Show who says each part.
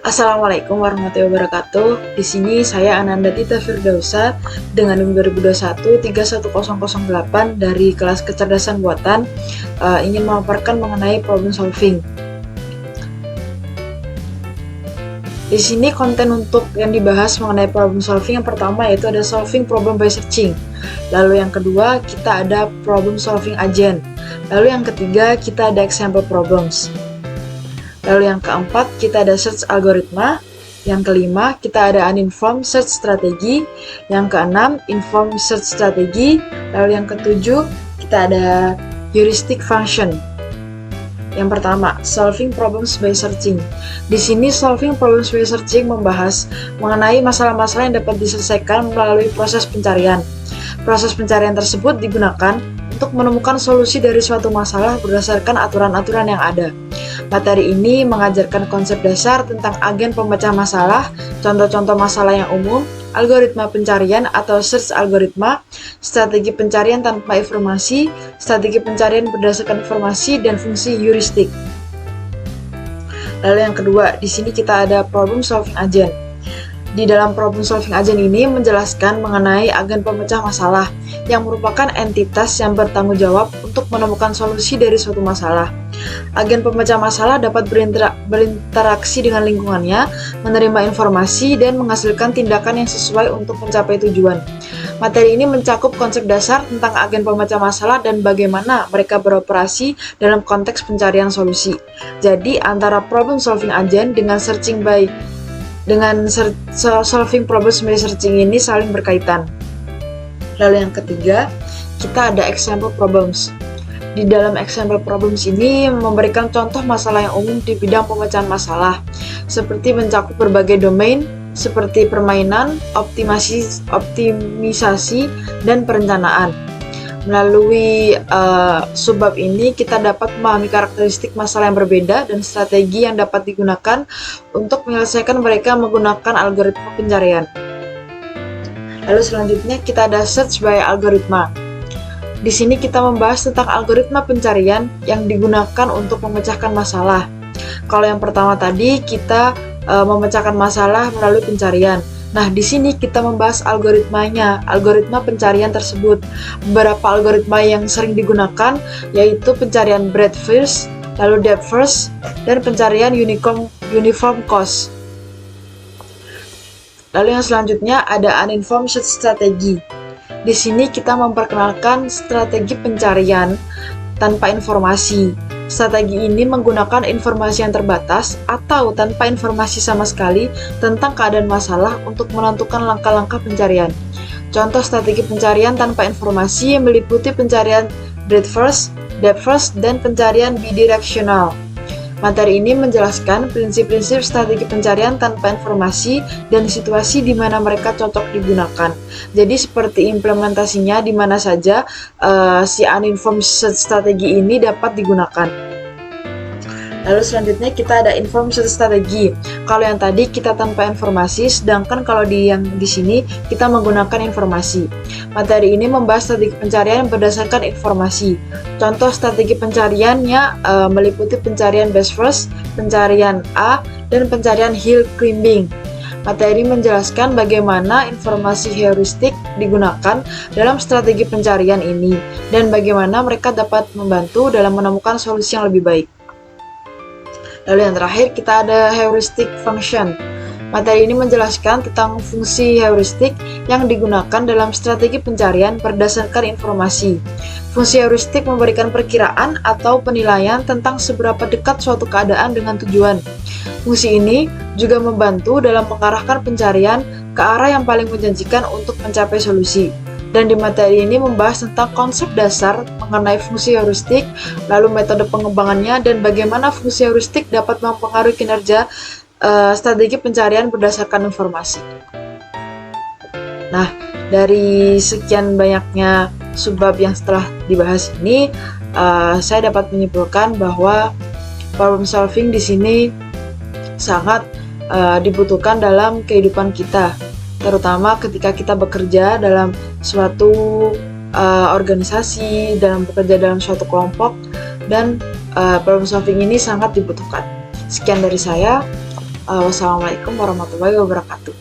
Speaker 1: Assalamualaikum warahmatullahi wabarakatuh. Di sini saya Ananda Tita Firdausa dengan NIM 2021 31008 dari kelas kecerdasan buatan ingin memaparkan mengenai problem solving. Di sini konten untuk yang dibahas mengenai problem solving yang pertama yaitu ada solving problem by searching. Lalu yang kedua kita ada problem solving agent. Lalu yang ketiga kita ada example problems. Lalu yang keempat, kita ada search algoritma. Yang kelima, kita ada uninformed search strategi. Yang keenam, informed search strategi. Lalu yang ketujuh, kita ada heuristic function. Yang pertama, solving problems by searching. Di sini solving problems by searching membahas mengenai masalah-masalah yang dapat diselesaikan melalui proses pencarian. Proses pencarian tersebut digunakan untuk menemukan solusi dari suatu masalah berdasarkan aturan-aturan yang ada. Materi ini mengajarkan konsep dasar tentang agen pemecah masalah, contoh-contoh masalah yang umum, algoritma pencarian atau search algoritma, strategi pencarian tanpa informasi, strategi pencarian berdasarkan informasi, dan fungsi heuristik. Lalu yang kedua, di sini kita ada problem solving agent. Di dalam problem solving agent ini menjelaskan mengenai agen pemecah masalah yang merupakan entitas yang bertanggung jawab untuk menemukan solusi dari suatu masalah. Agen pemecah masalah dapat berinteraksi dengan lingkungannya, menerima informasi, dan menghasilkan tindakan yang sesuai untuk mencapai tujuan. Materi ini mencakup konsep dasar tentang agen pemecah masalah dan bagaimana mereka beroperasi dalam konteks pencarian solusi. Jadi, antara problem solving agent dengan solving problems by searching ini saling berkaitan. Lalu yang ketiga, kita ada example problems. Di dalam example problems ini memberikan contoh masalah yang umum di bidang pemecahan masalah, seperti mencakup berbagai domain seperti permainan, optimisasi, dan perencanaan. Melalui subbab ini kita dapat memahami karakteristik masalah yang berbeda dan strategi yang dapat digunakan untuk menyelesaikan mereka menggunakan algoritma pencarian. Lalu selanjutnya kita ada search by algoritma. Di sini kita membahas tentang algoritma pencarian yang digunakan untuk memecahkan masalah. Kalau yang pertama tadi kita memecahkan masalah melalui pencarian. Nah, di sini kita membahas algoritmanya, algoritma pencarian tersebut. Beberapa algoritma yang sering digunakan yaitu pencarian breadth first, lalu depth first, dan pencarian uniform cost. Lalu yang selanjutnya ada uninformed search strategi. Di sini kita memperkenalkan strategi pencarian tanpa informasi. Strategi ini menggunakan informasi yang terbatas atau tanpa informasi sama sekali tentang keadaan masalah untuk menentukan langkah-langkah pencarian. Contoh strategi pencarian tanpa informasi meliputi pencarian breadth first, depth first, dan pencarian bidirectional. Materi ini menjelaskan prinsip-prinsip strategi pencarian tanpa informasi dan situasi di mana mereka cocok digunakan. Jadi seperti implementasinya di mana saja si uninformed search strategi ini dapat digunakan. Lalu selanjutnya kita ada informed search strategi. Kalau yang tadi kita tanpa informasi, sedangkan kalau yang di sini kita menggunakan informasi. Materi ini membahas strategi pencarian berdasarkan informasi. Contoh strategi pencariannya meliputi pencarian best first, pencarian A, dan pencarian hill climbing. Materi menjelaskan bagaimana informasi heuristik digunakan dalam strategi pencarian ini dan bagaimana mereka dapat membantu dalam menemukan solusi yang lebih baik. Lalu yang terakhir kita ada heuristic function. Materi ini menjelaskan tentang fungsi heuristik yang digunakan dalam strategi pencarian berdasarkan informasi. Fungsi heuristik memberikan perkiraan atau penilaian tentang seberapa dekat suatu keadaan dengan tujuan. Fungsi ini juga membantu dalam mengarahkan pencarian ke arah yang paling menjanjikan untuk mencapai solusi. Dan di materi ini membahas tentang konsep dasar mengenai fungsi heuristik, lalu metode pengembangannya, dan bagaimana fungsi heuristik dapat mempengaruhi kinerja strategi pencarian berdasarkan informasi. Nah, dari sekian banyaknya subbab yang setelah dibahas ini, saya dapat menyimpulkan bahwa problem solving di sini sangat dibutuhkan dalam kehidupan kita, terutama ketika kita bekerja dalam suatu organisasi, bekerja dalam suatu kelompok, dan problem solving ini sangat dibutuhkan. Sekian dari saya. Wassalamualaikum warahmatullahi wabarakatuh.